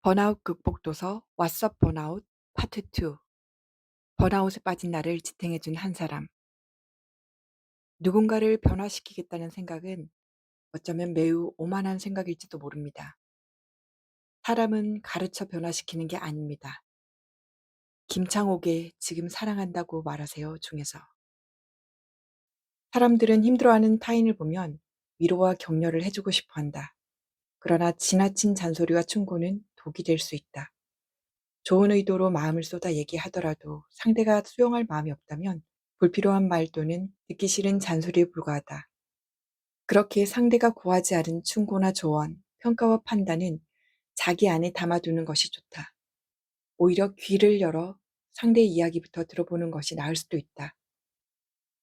번아웃 극복 도서 왓썹 번아웃 파트 2. 번아웃에 빠진 나를 지탱해 준 한 사람. 누군가를 변화시키겠다는 생각은 어쩌면 매우 오만한 생각일지도 모릅니다. 사람은 가르쳐 변화시키는 게 아닙니다. 김창옥의 "지금 사랑한다고 말하세요" 중에서 사람들은 힘들어하는 타인을 보면 위로와 격려를 해주고 싶어 한다. 그러나 지나친 잔소리와 충고는 독이 될 수 있다. 좋은 의도로 마음을 쏟아 얘기하더라도 상대가 수용할 마음이 없다면 불필요한 말 또는 듣기 싫은 잔소리에 불과하다. 그렇게 상대가 구하지 않은 충고나 조언, 평가와 판단은 자기 안에 담아두는 것이 좋다. 오히려 귀를 열어 상대의 이야기부터 들어보는 것이 나을 수도 있다.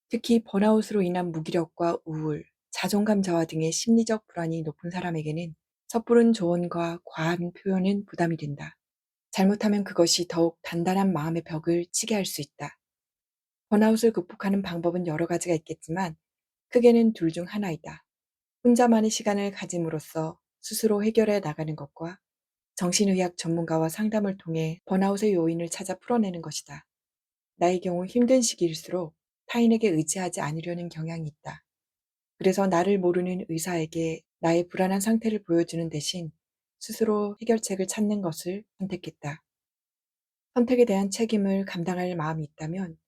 특히 번아웃으로 인한 무기력과 우울, 자존감 저하 등의 심리적 불안이 높은 사람에게는 섣부른 조언과 과한 표현은 부담이 된다. 잘못하면 그것이 더욱 단단한 마음의 벽을 치게 할 수 있다. 번아웃을 극복하는 방법은 여러 가지가 있겠지만 크게는 둘 중 하나이다. 혼자만의 시간을 가짐으로써 스스로 해결해 나가는 것과 정신의학 전문가와 상담을 통해 번아웃의 요인을 찾아 풀어내는 것이다. 나의 경우 힘든 시기일수록 타인에게 의지하지 않으려는 경향이 있다. 그래서 나를 모르는 의사에게 나의 불안한 상태를 보여주는 대신 스스로 해결책을 찾는 것을 선택했다. 선택에 대한 책임을 감당할 마음이 있다면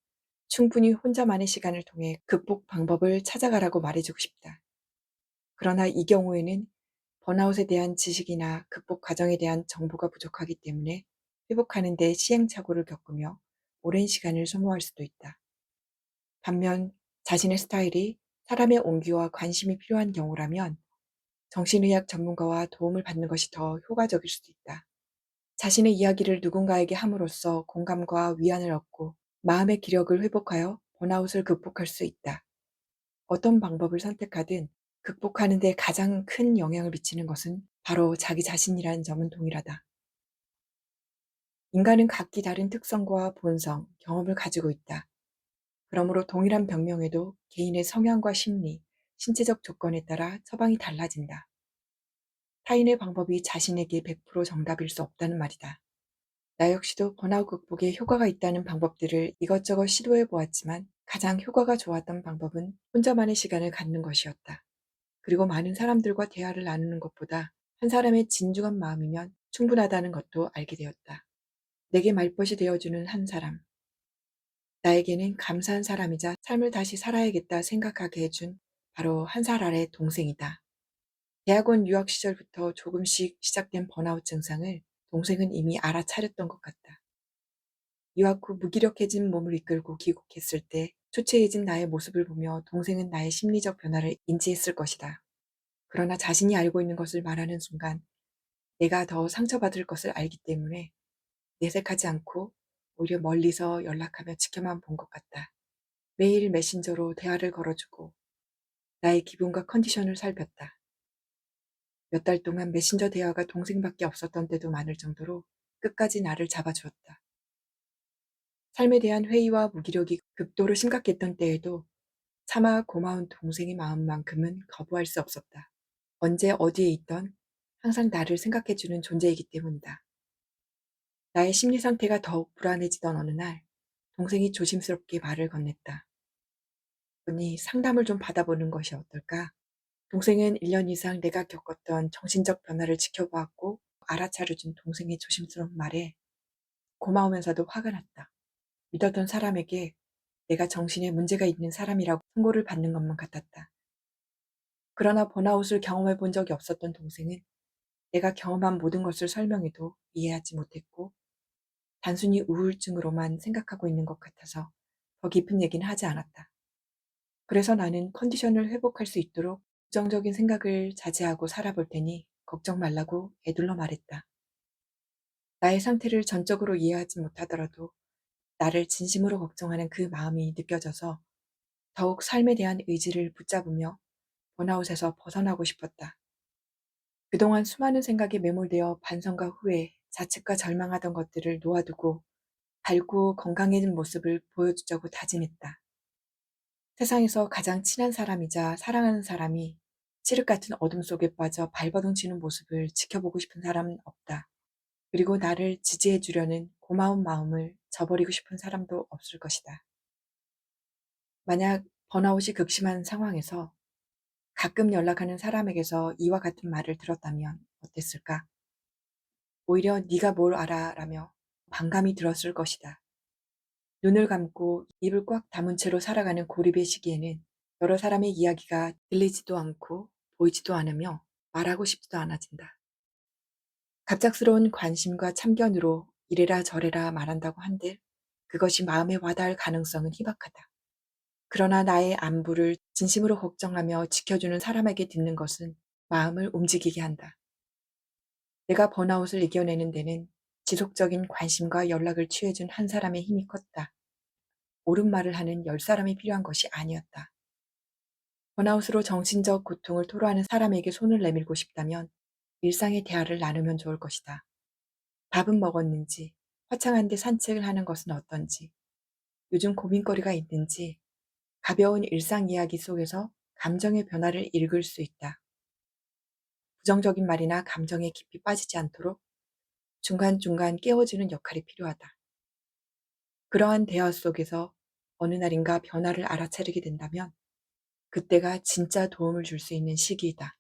충분히 혼자만의 시간을 통해 극복 방법을 찾아가라고 말해주고 싶다. 그러나 이 경우에는 번아웃에 대한 지식이나 극복 과정에 대한 정보가 부족하기 때문에 회복하는 데 시행착오를 겪으며 오랜 시간을 소모할 수도 있다. 반면 자신의 스타일이 사람의 온기와 관심이 필요한 경우라면 정신의학 전문가와 도움을 받는 것이 더 효과적일 수도 있다. 자신의 이야기를 누군가에게 함으로써 공감과 위안을 얻고 마음의 기력을 회복하여 번아웃을 극복할 수 있다. 어떤 방법을 선택하든 극복하는 데 가장 큰 영향을 미치는 것은 바로 자기 자신이라는 점은 동일하다. 인간은 각기 다른 특성과 본성, 경험을 가지고 있다. 그러므로 동일한 병명에도 개인의 성향과 심리, 신체적 조건에 따라 처방이 달라진다. 타인의 방법이 자신에게 100% 정답일 수 없다는 말이다. 나 역시도 번아웃 극복에 효과가 있다는 방법들을 이것저것 시도해 보았지만 가장 효과가 좋았던 방법은 혼자만의 시간을 갖는 것이었다. 그리고 많은 사람들과 대화를 나누는 것보다 한 사람의 진중한 마음이면 충분하다는 것도 알게 되었다. 내게 말벗이 되어주는 한 사람. 나에게는 감사한 사람이자 삶을 다시 살아야겠다 생각하게 해준 바로 한 살 아래 동생이다. 대학원 유학 시절부터 조금씩 시작된 번아웃 증상을 동생은 이미 알아차렸던 것 같다. 유학 후 무기력해진 몸을 이끌고 귀국했을 때 초췌해진 나의 모습을 보며 동생은 나의 심리적 변화를 인지했을 것이다. 그러나 자신이 알고 있는 것을 말하는 순간 내가 더 상처받을 것을 알기 때문에 내색하지 않고 오히려 멀리서 연락하며 지켜만 본 것 같다. 매일 메신저로 대화를 걸어주고 나의 기분과 컨디션을 살폈다. 몇 달 동안 메신저 대화가 동생밖에 없었던 때도 많을 정도로 끝까지 나를 잡아주었다. 삶에 대한 회의와 무기력이 극도로 심각했던 때에도 차마 고마운 동생의 마음만큼은 거부할 수 없었다. 언제 어디에 있던 항상 나를 생각해주는 존재이기 때문이다. 나의 심리 상태가 더욱 불안해지던 어느 날 동생이 조심스럽게 말을 건넸다. "언니, 상담을 좀 받아보는 것이 어떨까?" 동생은 1년 이상 내가 겪었던 정신적 변화를 지켜보았고 알아차려준 동생의 조심스러운 말에 고마우면서도 화가 났다. 믿었던 사람에게 내가 정신에 문제가 있는 사람이라고 통보를 받는 것만 같았다. 그러나 번아웃을 경험해 본 적이 없었던 동생은 내가 경험한 모든 것을 설명해도 이해하지 못했고 단순히 우울증으로만 생각하고 있는 것 같아서 더 깊은 얘기는 하지 않았다. 그래서 나는 컨디션을 회복할 수 있도록 부정적인 생각을 자제하고 살아볼 테니 걱정 말라고 애둘러 말했다. 나의 상태를 전적으로 이해하지 못하더라도 나를 진심으로 걱정하는 그 마음이 느껴져서 더욱 삶에 대한 의지를 붙잡으며 번아웃에서 벗어나고 싶었다. 그동안 수많은 생각에 매몰되어 반성과 후회, 자책과 절망하던 것들을 놓아두고 밝고 건강해진 모습을 보여주자고 다짐했다. 세상에서 가장 친한 사람이자 사랑하는 사람이 칠흑 같은 어둠 속에 빠져 발버둥 치는 모습을 지켜보고 싶은 사람은 없다. 그리고 나를 지지해 주려는 고마운 마음을 저버리고 싶은 사람도 없을 것이다. 만약 번아웃이 극심한 상황에서 가끔 연락하는 사람에게서 이와 같은 말을 들었다면 어땠을까? 오히려 네가 뭘 알아라며 반감이 들었을 것이다. 눈을 감고 입을 꽉 다문 채로 살아가는 고립의 시기에는 여러 사람의 이야기가 들리지도 않고 보이지도 않으며 말하고 싶지도 않아진다. 갑작스러운 관심과 참견으로 이래라 저래라 말한다고 한들 그것이 마음에 와닿을 가능성은 희박하다. 그러나 나의 안부를 진심으로 걱정하며 지켜주는 사람에게 듣는 것은 마음을 움직이게 한다. 내가 번아웃을 이겨내는 데는 지속적인 관심과 연락을 취해준 한 사람의 힘이 컸다. 옳은 말을 하는 10사람이 필요한 것이 아니었다. 번아웃으로 정신적 고통을 토로하는 사람에게 손을 내밀고 싶다면 일상의 대화를 나누면 좋을 것이다. 밥은 먹었는지, 화창한데 산책을 하는 것은 어떤지, 요즘 고민거리가 있는지, 가벼운 일상 이야기 속에서 감정의 변화를 읽을 수 있다. 부정적인 말이나 감정에 깊이 빠지지 않도록 중간중간 깨워주는 역할이 필요하다. 그러한 대화 속에서 어느 날인가 변화를 알아차리게 된다면 그때가 진짜 도움을 줄 수 있는 시기이다.